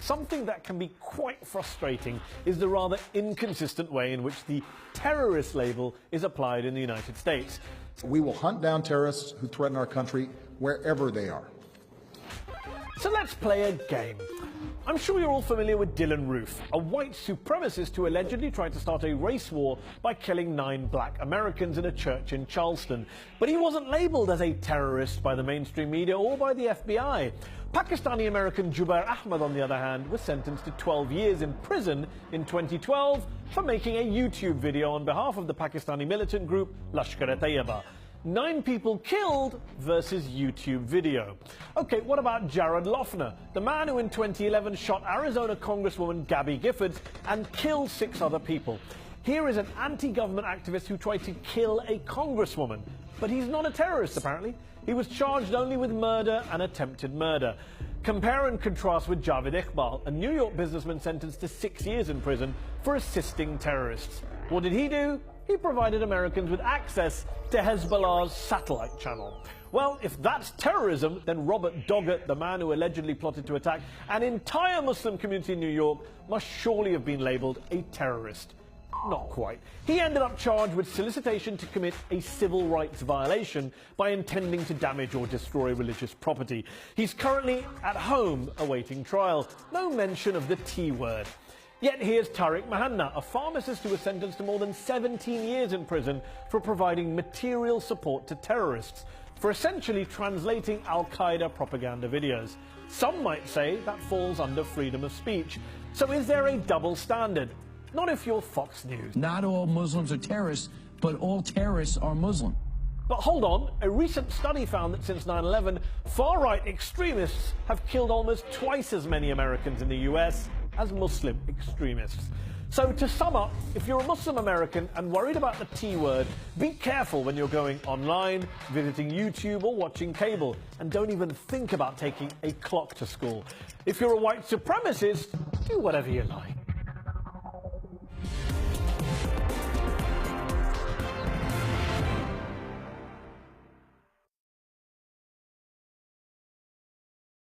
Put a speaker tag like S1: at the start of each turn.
S1: something that can be quite frustrating is the rather inconsistent way in which the terrorist label is applied in the United States.
S2: We will hunt down terrorists who threaten our country wherever they are.
S1: So let's play a game. I'm sure you're all familiar with Dylan Roof, a white supremacist who allegedly tried to start a race war by killing 9 black Americans in a church in Charleston. But he wasn't labelled as a terrorist by the mainstream media or by the FBI. Pakistani-American Jubair Ahmed, on the other hand, was sentenced to 12 years in prison in 2012 for making a YouTube video on behalf of the Pakistani militant group Lashkar-e-Taiba. 9 people killed versus YouTube video. Okay, what about Jared Loughner, the man who in 2011 shot Arizona Congresswoman Gabby Giffords and killed 6 other people? Here is an anti-government activist who tried to kill a congresswoman, but he's not a terrorist apparently. He was charged only with murder and attempted murder. Compare and contrast with Javed Iqbal, a New York businessman sentenced to 6 years in prison for assisting terrorists. What did he do? He provided Americans with access to Hezbollah's satellite channel. Well, if that's terrorism, then Robert Doggett, the man who allegedly plotted to attack an entire Muslim community in New York, must surely have been labelled a terrorist. Not quite. He ended up charged with solicitation to commit a civil rights violation by intending to damage or destroy religious property. He's currently at home awaiting trial. No mention of the T word. Yet here's Tariq Mahanna, a pharmacist who was sentenced to more than 17 years in prison for providing material support to terrorists, for essentially translating Al-Qaeda propaganda videos. Some might say that falls under freedom of speech. So is there a double standard? Not if you're Fox News.
S3: Not all Muslims are terrorists, but all terrorists are Muslim.
S1: But hold on, a recent study found that since 9/11, far-right extremists have killed almost twice as many Americans in the US as Muslim extremists. So to sum up, if you're a Muslim American and worried about the T word, be careful when you're going online, visiting YouTube or watching cable, and don't even think about taking a clock to school. If you're a white supremacist, do whatever you like.